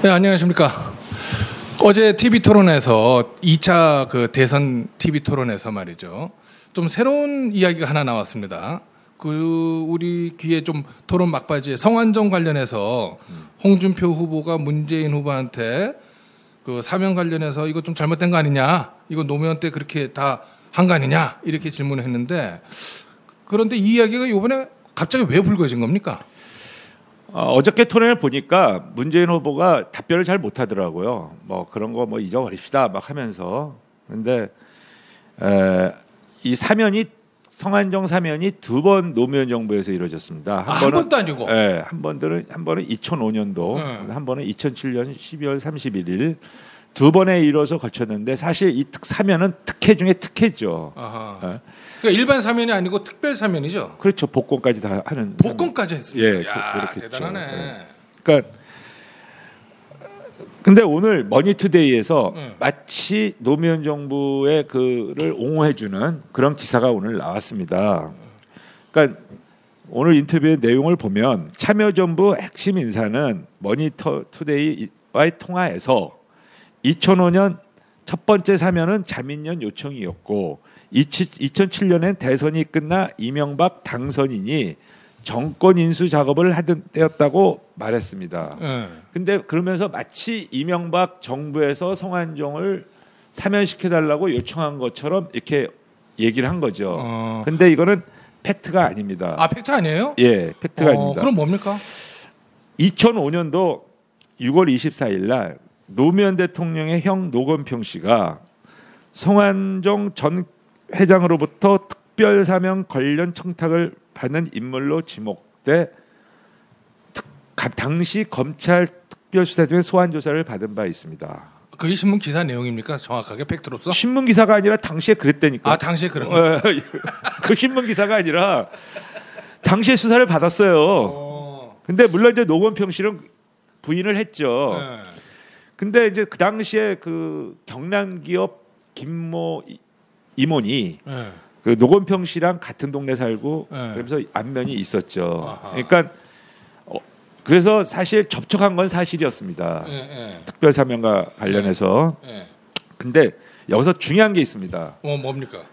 네, 안녕하십니까. 어제 TV 토론에서 2차 그 대선 TV 토론에서 말이죠. 좀 새로운 이야기가 하나 나왔습니다. 우리 귀에 좀 토론 막바지에 성완종 관련해서 홍준표 후보가 문재인 후보한테 그 사면 관련해서 이거 좀 잘못된 거 아니냐? 이거 노무현 때 그렇게 다 한 거 아니냐? 이렇게 질문을 했는데, 그런데 이 이야기가 이번에 갑자기 왜 불거진 겁니까? 어저께 토론을 보니까 문재인 후보가 답변을 잘 못하더라고요. 뭐 그런 거 뭐 잊어버립시다 막 하면서. 그런데 이 사면이 성완종 사면이 두 번 노무현 정부에서 이루어졌습니다. 한 번도 아니고. 네, 한 번은 2005년도, 한 번은 2007년 12월 31일 두 번에 이뤄서 거쳤는데 사실 이 사면은 특혜 중에 특혜죠. 네. 그러니까 일반 사면이 아니고 특별 사면이죠. 그렇죠. 복권까지 다 하는. 복권까지 했습니다. 예, 그렇게 대단하네. 네. 그러니까 근데 오늘 머니투데이에서 마치 노무현 정부의 그를 옹호해주는 그런 기사가 오늘 나왔습니다. 그러니까 오늘 인터뷰의 내용을 보면 참여정부 핵심 인사는 머니투데이와의 통화에서 2005년 첫 번째 사면은 자민련 요청이었고 2007년엔 대선이 끝나 이명박 당선인이 정권 인수 작업을 하던 때였다고 말했습니다. 근데 그러면서 마치 이명박 정부에서 성완종을 사면시켜달라고 요청한 것처럼 이렇게 얘기를 한 거죠. 근데 이거는 팩트가 아닙니다. 아, 팩트 아니에요? 예, 팩트가 아닙니다. 그럼 뭡니까? 2005년도 6월 24일 날 노무현 대통령의 형 노건평 씨가 성완종 전 회장으로부터 특별사면 관련 청탁을 받는 인물로 지목돼 당시 검찰 특별수사팀의 소환 조사를 받은 바 있습니다. 그게 신문 기사 내용입니까? 정확하게 팩트로서? 신문 기사가 아니라 당시에 그랬다니까. 아, 당시에 그런 거? 그 신문 기사가 아니라 당시에 수사를 받았어요. 근데 물론 이제 노건평 씨는 부인을 했죠. 근데 이제 그 당시에 그 경남 기업 김모 이모니 그 노건평 씨랑 같은 동네 살고 그러면서 안면이 있었죠. 그러니까 그래서 사실 접촉한 건 사실이었습니다. 특별 사면과 관련해서. 근데 여기서 중요한 게 있습니다. 뭡니까?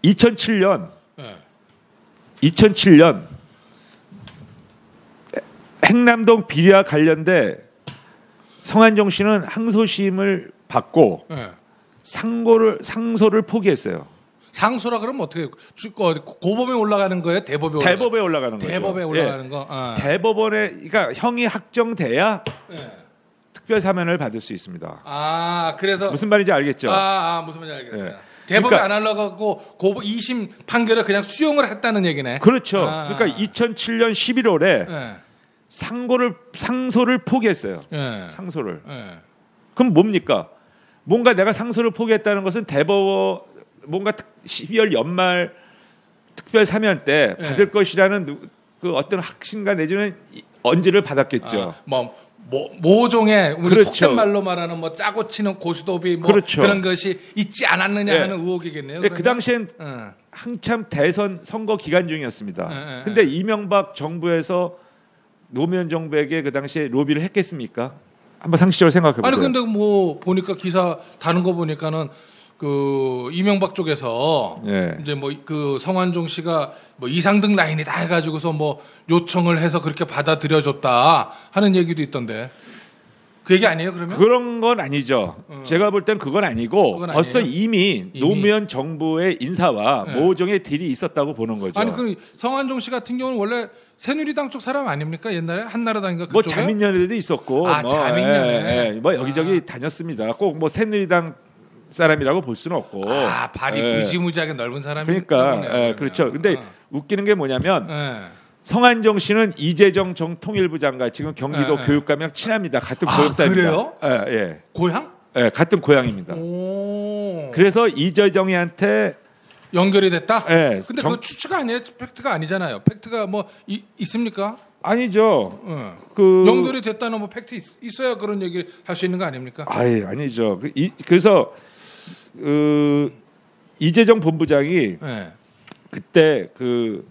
2007년 행남동 비리와 관련돼 성완종 씨는 항소심을 받고 상소를 포기했어요. 상소라 그러면 어떻게 고법에 올라가는 거예요? 대법에 올라가는 거죠. 대법에 올라가는 거. 대법원에 그러니까 형이 확정돼야 특별 사면을 받을 수 있습니다. 아, 그래서 무슨 말인지 알겠죠? 무슨 말인지 알겠어요. 대법에 안 올라가고 고법 2심 판결을 그냥 수용을 했다는 얘기네. 그렇죠. 그러니까 2007년 11월에 상소를 포기했어요. 상소를. 그럼 뭡니까? 뭔가 내가 상소를 포기했다는 것은 뭔가 12월 연말 특별 사면 때 받을 것이라는 그 어떤 확신과 내지는 언지를 받았겠죠. 모종의 우리 그렇죠. 속된 말로 말하는 뭐 짜고 치는 고스톱이 그렇죠. 그런 것이 있지 않았느냐 하는 의혹이겠네요. 그러니까 그 당시엔 한참 대선 선거 기간 중이었습니다. 근데 이명박 정부에서 노무현 정부에게 그 당시에 로비를 했겠습니까? 한번 상식적으로 생각해 보세요. 아니 근데 뭐 보니까 기사 다른 거 보니까는 그 이명박 쪽에서 이제 뭐 그 성완종 씨가 뭐 이상등 라인이다 해가지고서 뭐 요청을 해서 그렇게 받아들여줬다 하는 얘기도 있던데 그 얘기 아니에요 그러면? 그런 건 아니죠. 제가 볼 땐 그건 아니고 벌써 아니에요? 이미 노무현 정부의 인사와 모종의 딜이 있었다고 보는 거죠. 아니 그 성완종 씨 같은 경우는 원래 새누리당 쪽 사람 아닙니까? 옛날에 한나라당인가 그쪽에? 뭐 자민련에도 있었고 자민련에 뭐 여기저기 다녔습니다. 꼭 뭐 새누리당 사람이라고 볼 수는 없고. 발이 무지무지하게 넓은 사람이. 그러니까 그렇죠. 근데 웃기는 게 뭐냐면 성완종 씨는 이재정 통일부 장관 지금 경기도 교육감이랑 친합니다. 같은 고향사입니다. 그래요? 예. 고향? 예, 같은 고향입니다. 그래서 이재정이한테 연결이 됐다? 예. 근데 그 추측 아니에요? 팩트가 아니잖아요. 팩트가 뭐 있습니까? 아니죠. 그 연결이 됐다는 뭐 팩트 있어야 그런 얘기를 할 수 있는 거 아닙니까? 아니죠. 그래서 이재정 본부장이 그때 그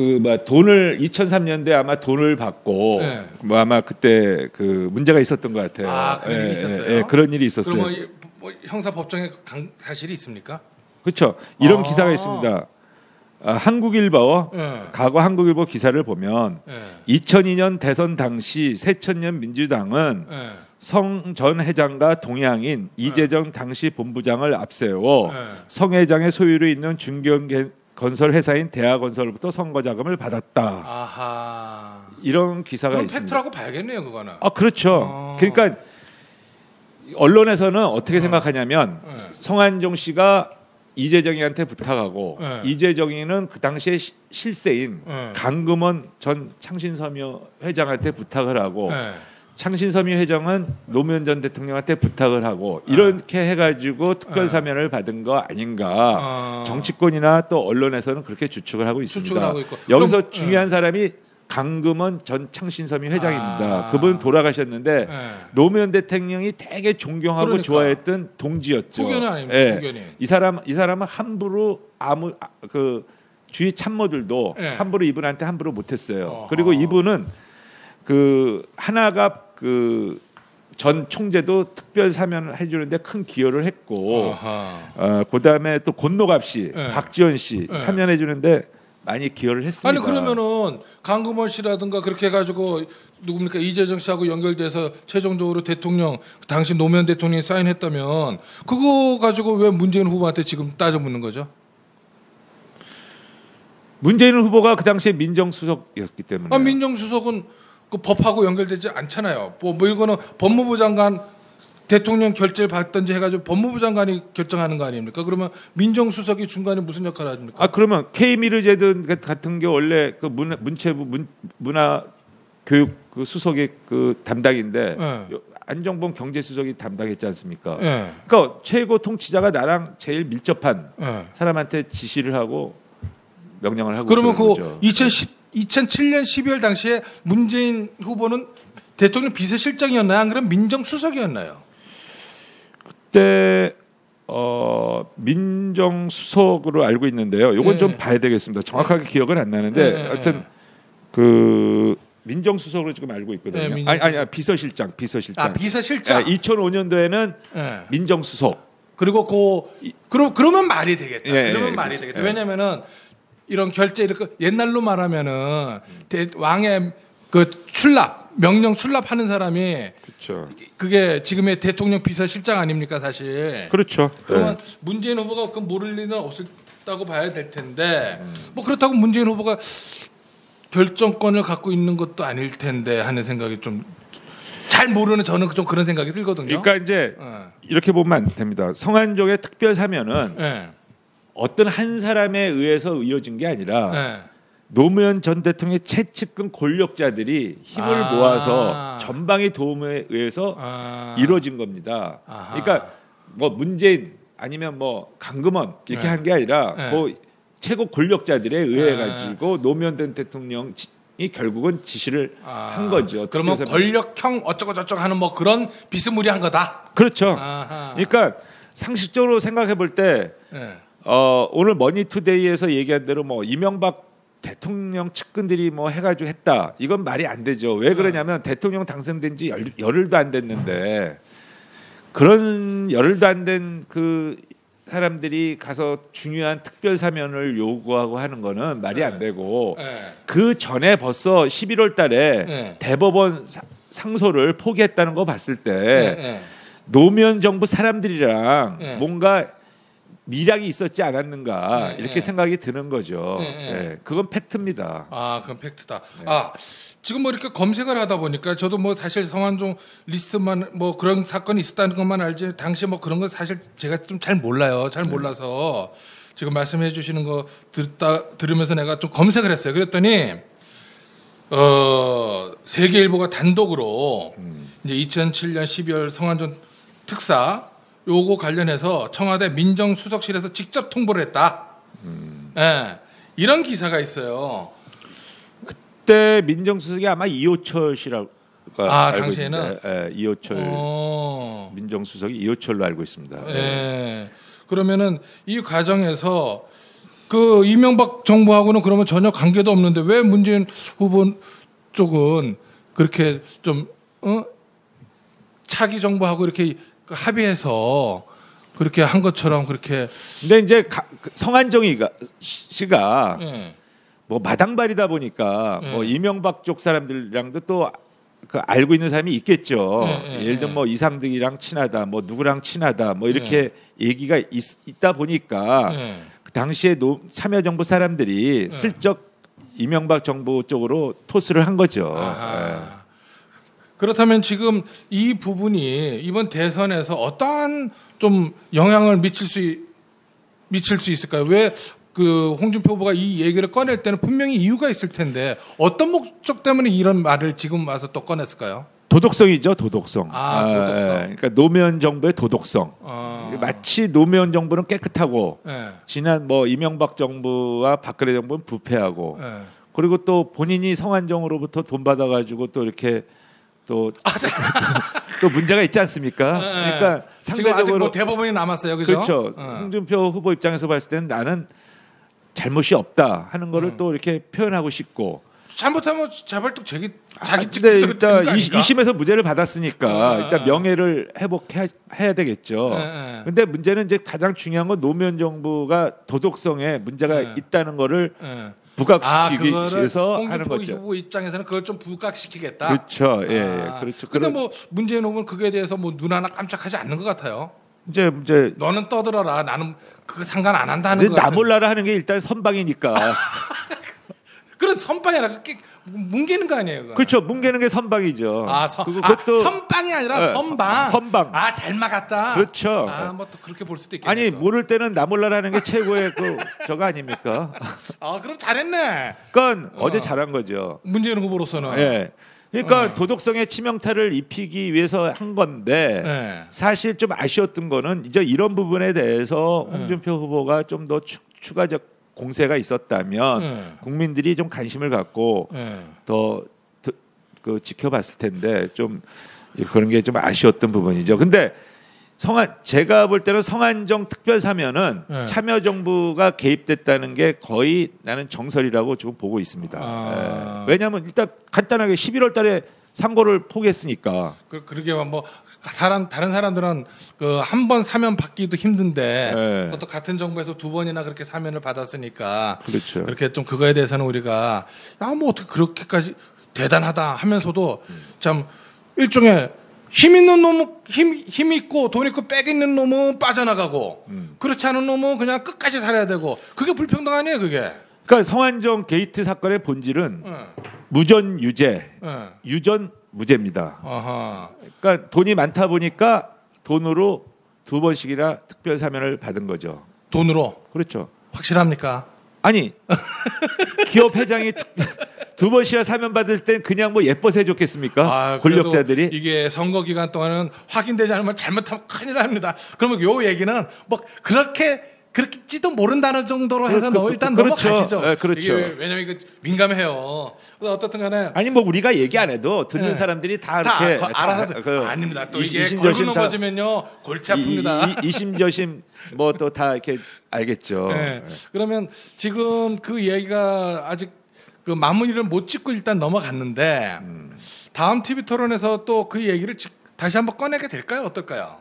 그 뭐 돈을 2003년도에 아마 돈을 받고 네. 뭐 아마 그때 그 문제가 있었던 것 같아요. 아, 그런 일이 있었어요? 예, 그런 일이 있었어요. 그럼 뭐 형사 법정에 사실이 있습니까? 그렇죠. 이런 기사가 있습니다. 한국일보 과거 한국일보 기사를 보면 2002년 대선 당시 새천년 민주당은 성 전 회장과 동양인 이재정 당시 본부장을 앞세워 성 회장의 소유로 있는 중견 건설 회사인 대하건설로부터 선거 자금을 받았다. 아하. 이런 기사가 그럼 있습니다. 팩트라고 봐야겠네요, 그거는. 그렇죠. 그러니까 언론에서는 어떻게 생각하냐면 성한종 씨가 이재정이한테 부탁하고 이재정이는 그 당시에 실세인 강금원 전 창신섬유 회장한테 부탁을 하고 창신섬유 회장은 노무현 전 대통령한테 부탁을 하고 이렇게 해가지고 특별 사면을 받은 거 아닌가. 정치권이나 또 언론에서는 그렇게 추측을 하고 있습니다. 추측을 하고 있고. 여기서 그럼, 중요한 사람이 강금원 전 창신섬유 회장입니다. 그분 돌아가셨는데 노무현 대통령이 되게 존경하고 그러니까. 좋아했던 동지였죠. 후견이 아닙니까? 후견이. 이 사람은 함부로 그 주위 참모들도 함부로 이분한테 함부로 못했어요. 그리고 이분은 그 하나가 그 전 총재도 특별 사면을 해주는데 큰 기여를 했고, 그다음에 또 권노갑 씨, 박지원 씨 사면해 주는데 많이 기여를 했습니다. 아니 그러면은 강금원 씨라든가 그렇게 해가지고 누굽니까 이재정 씨하고 연결돼서 최종적으로 대통령 당시 노무현 대통령이 사인했다면 그거 가지고 왜 문재인 후보한테 지금 따져 묻는 거죠? 문재인 후보가 그 당시에 민정수석이었기 때문에. 민정수석은 그 법하고 연결되지 않잖아요. 뭐 이거는 법무부 장관 대통령 결재를 받든지 해가지고 법무부 장관이 결정하는 거 아닙니까? 그러면 민정수석이 중간에 무슨 역할을 합니까? 그러면 K미르제든 같은 게 원래 그 문체부 문화교육 그 수석의 그 담당인데 안정범 경제수석이 담당했지 않습니까? 그러니까 최고 통치자가 나랑 제일 밀접한 사람한테 지시를 하고 명령을 하고. 그러면 그 거죠. 2007년 12월 당시에 문재인 후보는 대통령 비서실장이었나요? 안 그러면 민정수석이었나요? 그때 민정수석으로 알고 있는데요. 이건 좀 봐야 되겠습니다. 정확하게 기억은 안 나는데 하여튼 그 민정수석으로 지금 알고 있거든요. 아니 비서실장. 비서실장. 2005년도에는 민정수석. 그리고 그러면 말이 되겠다. 그러면 말이 되겠다. 왜냐면은 이런 결제 이렇게 옛날로 말하면은 왕의 그 명령 출납하는 사람이 그렇죠. 그게 지금의 대통령 비서실장 아닙니까 사실. 그렇죠. 그러면 문재인 후보가 그 모를 리는 없었다고 봐야 될 텐데 뭐 그렇다고 문재인 후보가 결정권을 갖고 있는 것도 아닐 텐데 하는 생각이 좀 잘 모르는 저는 좀 그런 생각이 들거든요. 그러니까 이제 이렇게 보면 안 됩니다. 성한종의 특별 사면은 어떤 한 사람에 의해서 이루어진 게 아니라 노무현 전 대통령의 최측근 권력자들이 힘을 모아서 전방의 도움에 의해서 이루어진 겁니다. 그러니까 뭐 문재인 아니면 뭐 강금원 이렇게 한 게 아니라 그 최고 권력자들에 의해 가지고 노무현 전 대통령이 결국은 지시를 한 거죠. 그러면 권력형 어쩌고 저쩌고 하는 뭐 그런 비스무리한 거다. 그렇죠. 그러니까 상식적으로 생각해 볼 때 오늘 머니투데이에서 얘기한 대로 뭐 이명박 대통령 측근들이 뭐 해가지고 했다. 이건 말이 안 되죠. 왜 그러냐면 대통령 당선된 지 열흘도 안 됐는데 그런 열흘도 안 된 그 사람들이 가서 중요한 특별 사면을 요구하고 하는 거는 말이 안 되고 그 전에 벌써 11월 달에 대법원 상소를 포기했다는 거 봤을 때 노무현 정부 사람들이랑 뭔가 미량이 있었지 않았는가 이렇게 생각이 드는 거죠. 그건 팩트입니다. 그건 팩트다. 지금 뭐 이렇게 검색을 하다 보니까 저도 뭐 사실 성한종 리스트만 뭐 그런 사건이 있었다는 것만 알지 당시에 뭐 그런 거 사실 제가 좀 잘 몰라요. 잘 몰라서 지금 말씀해 주시는 거 들으면서 내가 좀 검색을 했어요. 그랬더니 세계일보가 단독으로 이제 2007년 12월 성한종 특사 요거 관련해서 청와대 민정수석실에서 직접 통보를 했다. 이런 기사가 있어요. 그때 민정수석이 아마 이호철 씨라고 알고 당시에는 있는데, 이호철 민정수석이 이호철로 알고 있습니다. 그러면은 이 과정에서 그 이명박 정부하고는 그러면 전혀 관계도 없는데 왜 문재인 후보 쪽은 그렇게 좀 차기 정부하고 이렇게 합의해서 그렇게 한 것처럼 그렇게. 근데 이제 성한정희 씨가 뭐 마당발이다 보니까 뭐 이명박 쪽 사람들이랑도 또 그 알고 있는 사람이 있겠죠. 예를 들면 뭐 이상득이랑 친하다, 뭐 누구랑 친하다, 뭐 이렇게 얘기가 있다 보니까 그 당시에 참여정부 사람들이 슬쩍 이명박 정부 쪽으로 토스를 한 거죠. 그렇다면 지금 이 부분이 이번 대선에서 어떠한 좀 영향을 미칠 수 있을까요? 왜 그 홍준표 후보가 이 얘기를 꺼낼 때는 분명히 이유가 있을 텐데 어떤 목적 때문에 이런 말을 지금 와서 또 꺼냈을까요? 도덕성이죠, 도덕성. 도덕성. 그러니까 노무현 정부의 도덕성. 마치 노무현 정부는 깨끗하고 지난 뭐 이명박 정부와 박근혜 정부는 부패하고 그리고 또 본인이 성한정으로부터 돈 받아가지고 또 이렇게 또 문제가 있지 않습니까? 그러니까 지금 아직 뭐 대법원이 남았어요, 그죠? 그렇죠. 홍준표 후보 입장에서 봤을 때는 나는 잘못이 없다 하는 거를 또 이렇게 표현하고 싶고. 잘못하면 자발적 자기 근데 일단 2심에서 무죄를 받았으니까 일단 명예를 회복해야 되겠죠. 근데 문제는 이제 가장 중요한 건 노무현 정부가 도덕성에 문제가 있다는 거를 부각시키기 위해서 하는 거죠. 홍준표 후보 입장에서는 그걸 좀 부각시키겠다. 그렇죠. 예, 그렇죠. 근데 뭐 문재인 후보는 그거에 대해서 뭐 눈 하나 깜짝하지 않는 것 같아요. 이제 너는 떠들어라. 나는 그거 상관 안 한다는 거. 나 몰라라 하는 게 일단 선방이니까. 그런 선빵이 아니라 뭉개는 거 아니에요? 그거. 그렇죠. 뭉개는 게 선방이죠. 그것도 선빵이 아니라 선방. 선방. 잘 막았다. 그렇죠. 뭐 또 그렇게 볼 수도 있겠네요. 아니 모를 때는 나 몰라라는 게 최고의 저거 아닙니까? 그럼 잘했네. 그러니까 어제 잘한 거죠. 문재인 후보로서는. 예. 그러니까 도덕성의 치명타를 입히기 위해서 한 건데 사실 좀 아쉬웠던 거는 이제 이런 부분에 대해서 홍준표 후보가 좀 더 추가적 공세가 있었다면 국민들이 좀 관심을 갖고 더 지켜봤을 텐데 좀 그런 게 좀 아쉬웠던 부분이죠. 근데 제가 볼 때는 성한정 특별사면은 참여정부가 개입됐다는 게 거의 나는 정설이라고 지금 보고 있습니다. 왜냐하면 일단 간단하게 11월 달에 상고를 포기했으니까. 그러게 뭐 다른 사람들은 그 한 번 사면 받기도 힘든데 그것도 같은 정부에서 두 번이나 그렇게 사면을 받았으니까. 그렇죠. 그렇게 좀 그거에 대해서는 우리가 뭐 어떻게 그렇게까지 대단하다 하면서도 참 일종의 힘 있는 놈은 힘 있고 돈 있고 빽 있는 놈은 빠져나가고 그렇지 않은 놈은 그냥 끝까지 살아야 되고 그게 불평등 아니에요, 그게. 그러니까 성한정 게이트 사건의 본질은 무전 유죄, 유전 무죄입니다. 그러니까 돈이 많다 보니까 돈으로 두 번씩이나 특별 사면을 받은 거죠. 돈으로? 그렇죠. 확실합니까? 아니 기업 회장이 두 번씩이나 사면 받을 땐 그냥 뭐 예뻐서 해줬겠습니까? 권력자들이. 이게 선거 기간 동안은 확인되지 않으면 잘못하면 큰일 납니다. 그러면 요 얘기는 뭐 그렇게지도 모른다는 정도로 해서 일단 그렇죠. 넘어가시죠. 네, 그렇죠. 왜냐면 이거 민감해요. 어떻든 간에 아니 뭐 우리가 얘기 안 해도 듣는 사람들이 다 이렇게 알아서 아닙니다. 또 이게 걸고 넘어지면요 골치 아픕니다. 이심저심 뭐 또 다 이렇게 알겠죠. 그러면 지금 그 얘기가 아직 그 마무리를 못 짓고 일단 넘어갔는데 다음 TV 토론에서 또 그 얘기를 다시 한번 꺼내게 될까요? 어떨까요?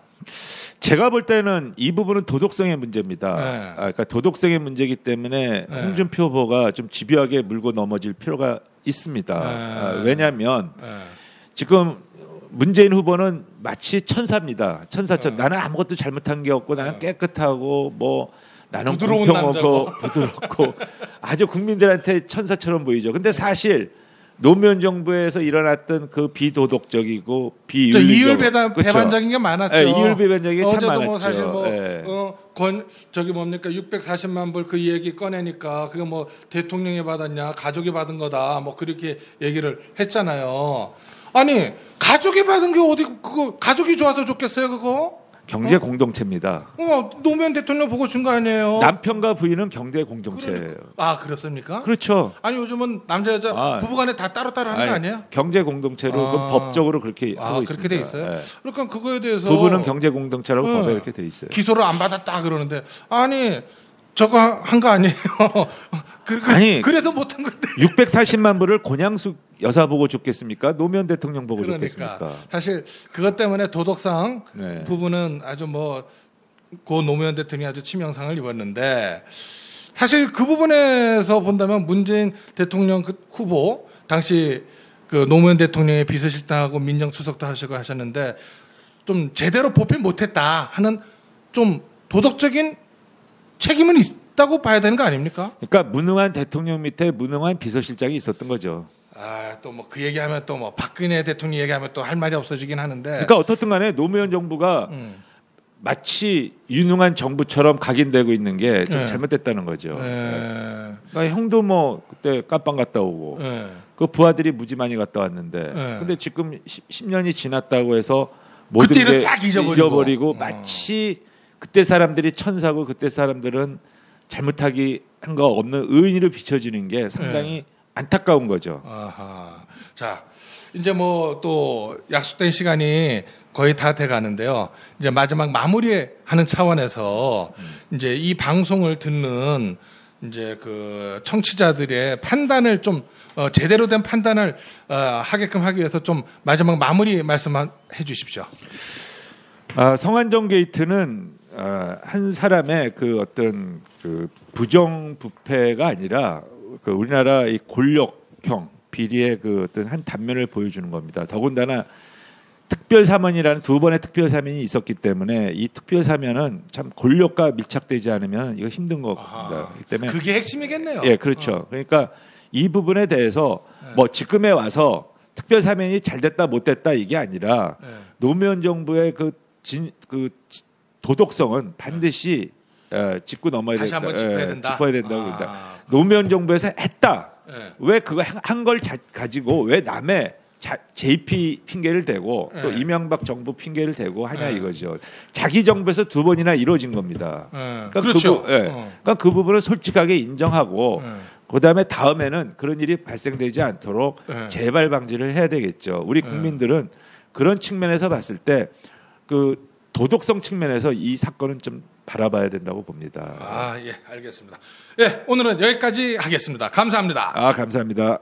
제가 볼 때는 이 부분은 도덕성의 문제입니다. 그러니까 도덕성의 문제이기 때문에 홍준표 후보가 좀 집요하게 물고 넘어질 필요가 있습니다. 왜냐하면 지금 문재인 후보는 마치 천사입니다. 천사처럼 나는 아무것도 잘못한 게 없고 나는 깨끗하고 뭐 나는 공평하고 부드럽고 아주 국민들한테 천사처럼 보이죠. 근데 사실 노무현 정부에서 일어났던 그 비도덕적이고 이율배반적인 게 많았죠. 이율배반적인 게 참 많았죠. 뭐 사실 저기 뭡니까 640만 불 그 얘기 꺼내니까 그거 뭐 대통령이 받았냐 가족이 받은 거다 뭐 그렇게 얘기를 했잖아요. 아니 가족이 받은 게 어디 그거 가족이 좋아서 좋겠어요 그거? 경제 공동체입니다. 노무현 대통령 보고 준 거 아니에요? 남편과 부인은 경제 공동체예요. 그렇습니까? 그렇죠. 아니 요즘은 남자 여자 부부간에 다 따로따로 하는 거 아니에요? 경제 공동체로 그 법적으로 그렇게 하고 그렇게 돼 있어요. 그러니까 그거에 대해서 부부는 경제 공동체라고 법에 이렇게 돼 있어요. 기소를 안 받았다 그러는데 아니 저거 한 거 아니에요? 아니, 그래서 못한 건데. 640만 불을 권양숙 여사 보고 줬겠습니까? 노무현 대통령 보고 그러니까 줬겠습니까? 사실 그것 때문에 도덕상 네. 부분은 아주 고 노무현 대통령이 아주 치명상을 입었는데 사실 그 부분에서 본다면 문재인 대통령 그 후보 당시 그 노무현 대통령의 비서실장하고 민정수석도 하시고 하셨는데 좀 제대로 보필 못했다 하는 좀 도덕적인 책임은 있다고 봐야 되는 거 아닙니까? 그러니까 무능한 대통령 밑에 무능한 비서실장이 있었던 거죠. 또 그 얘기하면 또 박근혜 대통령 얘기하면 또 할 말이 없어지긴 하는데. 그러니까 어떻든 간에 노무현 정부가 마치 유능한 정부처럼 각인되고 있는 게 좀 잘못됐다는 거죠. 그러니까 형도 그때 깜빵 갔다 오고 그 부하들이 무지 많이 갔다 왔는데 근데 지금 10년이 지났다고 해서 모든 게 싹 잊어버리고 마치 그때 사람들이 천사고 그때 사람들은 잘못하기 한 거 없는 의인으로 비춰지는 게 상당히 안타까운 거죠. 아하. 자, 이제 또 약속된 시간이 거의 다 돼 가는데요. 이제 마지막 마무리하는 차원에서 이제 이 방송을 듣는 이제 그 청취자들의 판단을 좀 제대로 된 판단을 하게끔 하기 위해서 좀 마지막 마무리 말씀해 주십시오. 성완종 게이트는 한 사람의 그 어떤 그 부정부패가 아니라 그 우리나라 이 권력형 비리의 그 어떤 한 단면을 보여주는 겁니다. 더군다나 특별사면이라는 두 번의 특별사면이 있었기 때문에 이 특별사면은 참 권력과 밀착되지 않으면 이거 힘든 겁니다. 그렇기 때문에 그게 핵심이겠네요. 예, 그렇죠. 그러니까 이 부분에 대해서 지금에 와서 특별사면이 잘 됐다 못 됐다 이게 아니라 노무현 정부의 그 도덕성은 반드시 짚고 넘어야 다시 한번 짚어야 된다. 짚어야 된다고 봅니다. 노무현 정부에서 했다. 왜 그거 한 걸 가지고 왜 남의 JP 핑계를 대고 또 이명박 정부 핑계를 대고 하냐 이거죠. 자기 정부에서 두 번이나 이루어진 겁니다. 그러니까 그렇죠. 그러니까 그 부분을 솔직하게 인정하고 그다음에 다음에는 그런 일이 발생되지 않도록 재발 방지를 해야 되겠죠. 우리 국민들은 그런 측면에서 봤을 때 그 도덕성 측면에서 이 사건은 좀 바라봐야 된다고 봅니다. 예, 알겠습니다. 예, 오늘은 여기까지 하겠습니다. 감사합니다. 감사합니다.